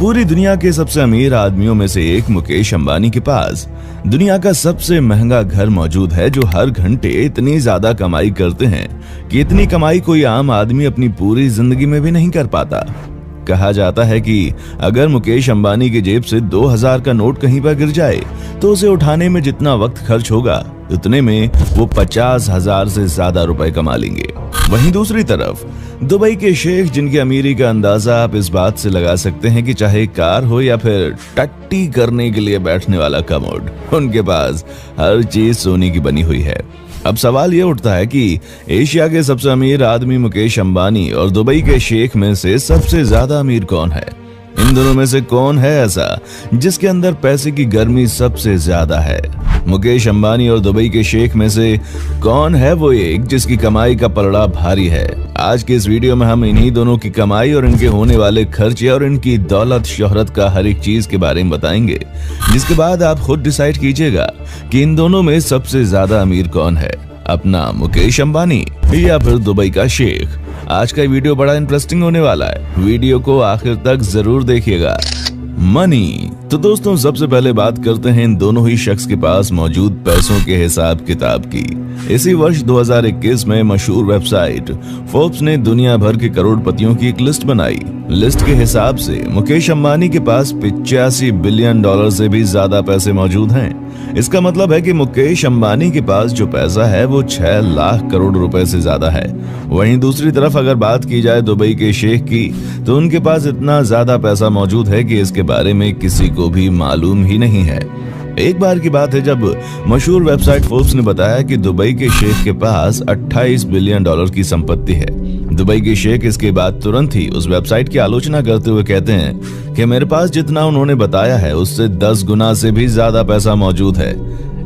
पूरी दुनिया के सबसे अमीर आदमियों में से एक मुकेश अंबानी के पास दुनिया का सबसे महंगा घर मौजूद है, जो हर घंटे इतनी ज्यादा कमाई करते हैं कि इतनी कमाई कोई आम आदमी अपनी पूरी जिंदगी में भी नहीं कर पाता। कहा जाता है कि अगर मुकेश अंबानी की जेब से 2000 का नोट कहीं पर गिर जाए तो उसे उठाने में जितना वक्त खर्च होगा उतने में वो 50,000 से ज्यादा रुपए कमा लेंगे। वहीं दूसरी तरफ दुबई के शेख, जिनकी अमीरी का अंदाजा आप इस बात से लगा सकते हैं कि चाहे कार हो या फिर टट्टी करने के लिए बैठने वाला कमोड, उनके पास हर चीज सोने की बनी हुई है। अब सवाल ये उठता है कि एशिया के सबसे अमीर आदमी मुकेश अंबानी और दुबई के शेख में से सबसे ज्यादा अमीर कौन है? इन दोनों में से कौन है ऐसा जिसके अंदर पैसे की गर्मी सबसे ज्यादा है? मुकेश अंबानी और दुबई के शेख में से कौन है वो एक जिसकी कमाई का पलड़ा भारी है? आज के इस वीडियो में हम इन्हीं दोनों की कमाई और इनके होने वाले खर्चे और इनकी दौलत शोहरत का हर एक चीज के बारे में बताएंगे, जिसके बाद आप खुद डिसाइड कीजिएगा कि इन दोनों में सबसे ज्यादा अमीर कौन है, अपना मुकेश अंबानी या फिर दुबई का शेख। आज का वीडियो बड़ा इंटरेस्टिंग होने वाला है, वीडियो को आखिर तक जरूर देखिएगा। मनी। तो दोस्तों, सबसे पहले बात करते हैं इन दोनों ही शख्स के पास मौजूद पैसों के हिसाब किताब की। इसी वर्ष 2021 में मशहूर वेबसाइट फोर्ब्स ने दुनिया भर के करोड़पतियों की एक लिस्ट बनाई। लिस्ट के हिसाब से मुकेश अंबानी के पास 85 बिलियन डॉलर से भी ज्यादा पैसे मौजूद हैं। इसका मतलब है कि मुकेश अंबानी के पास जो पैसा है वो 6 लाख करोड़ रुपए से ज्यादा है। वहीं दूसरी तरफ अगर बात की जाए दुबई के शेख की, तो उनके पास इतना ज्यादा पैसा मौजूद है कि इसके बारे में किसी को भी मालूम ही नहीं है। एक बार की बात है जब मशहूर वेबसाइट फोर्ब्स ने बताया कि दुबई के शेख के पास 28 बिलियन डॉलर की संपत्ति है। दुबई के शेख इसके बाद तुरंत ही उस वेबसाइट की आलोचना करते हुए कहते हैं कि मेरे पास जितना उन्होंने बताया है उससे 10 गुना से भी ज्यादा पैसा मौजूद है।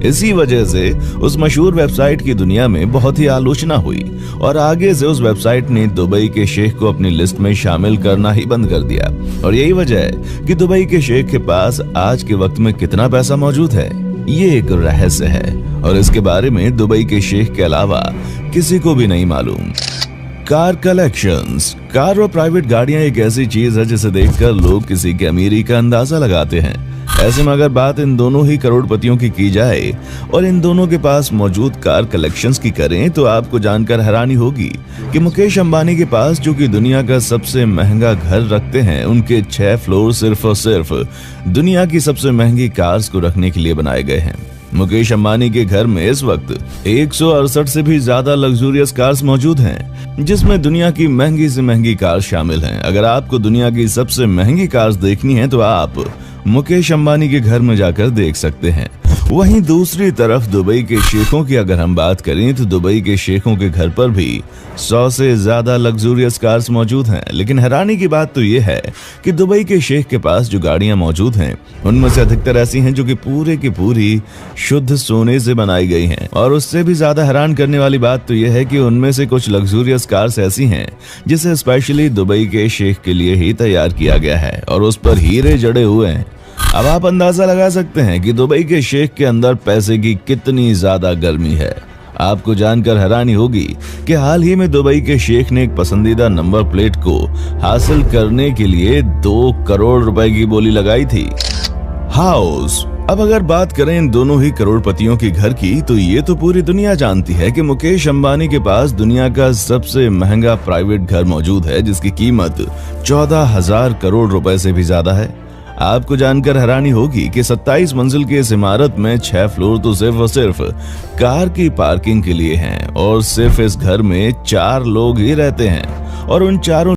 इसी वजह से उस मशहूर वेबसाइट की दुनिया में बहुत ही आलोचना हुई और आगे से उस वेबसाइट ने दुबई के शेख को अपनी लिस्ट में शामिल करना ही बंद कर दिया। और यही वजह है कि दुबई के शेख के पास आज के वक्त में कितना पैसा मौजूद है, ये एक रहस्य है और इसके बारे में दुबई के शेख के अलावा किसी को भी नहीं मालूम। Car collections. कार और प्राइवेट गाड़ियां एक ऐसी चीज है जिसे देखकर लोग किसी की अमीरी का अंदाजा लगाते हैं। ऐसे में अगर बात इन दोनों ही करोड़पतियों की जाए और इन दोनों के पास मौजूद कार कलेक्शंस की करें, तो आपको जानकर हैरानी होगी कि मुकेश अंबानी के पास, जो कि दुनिया का सबसे महंगा घर रखते हैं, उनके 6 फ्लोर सिर्फ और सिर्फ दुनिया की सबसे महंगी कार्स को रखने के लिए बनाए गए हैं। मुकेश अंबानी के घर में इस वक्त 168 से भी ज्यादा लग्जूरियस कार्स मौजूद हैं, जिसमें दुनिया की महंगी से महंगी कार शामिल हैं। अगर आपको दुनिया की सबसे महंगी कार्स देखनी है तो आप मुकेश अंबानी के घर में जाकर देख सकते हैं। वहीं दूसरी तरफ दुबई के शेखों की अगर हम बात करें तो दुबई के शेखों के घर पर भी 100 से ज्यादा लग्जूरियस कार्स मौजूद हैं। लेकिन हैरानी की बात तो ये है कि दुबई के शेख के पास जो गाड़ियां मौजूद हैं उनमें से अधिकतर ऐसी हैं जो कि पूरे की पूरी शुद्ध सोने से बनाई गई हैं। और उससे भी ज्यादा हैरान करने वाली बात तो यह है कि उनमें से कुछ लग्जूरियस कार्स ऐसी हैं जिसे स्पेशली दुबई के शेख के लिए ही तैयार किया गया है और उस पर हीरे जड़े हुए हैं। अब आप अंदाजा लगा सकते हैं कि दुबई के शेख के अंदर पैसे की कितनी ज्यादा गर्मी है। आपको जानकर हैरानी होगी कि हाल ही में दुबई के शेख ने एक पसंदीदा नंबर प्लेट को हासिल करने के लिए 2 करोड़ रुपए की बोली लगाई थी। हाउस। अब अगर बात करें इन दोनों ही करोड़पतियों के घर की, तो ये तो पूरी दुनिया जानती है कि मुकेश अंबानी के पास दुनिया का सबसे महंगा प्राइवेट घर मौजूद है, जिसकी कीमत 14,000 करोड़ रुपए से भी ज्यादा है। आपको जानकर हैरानी होगी कि 27 मंजिल की इस इमारत में 6 फ्लोर तो सिर्फ और सिर्फ कार की पार्किंग के लिए हैं और सिर्फ इस घर में 4 लोग ही रहते हैं और उन चारों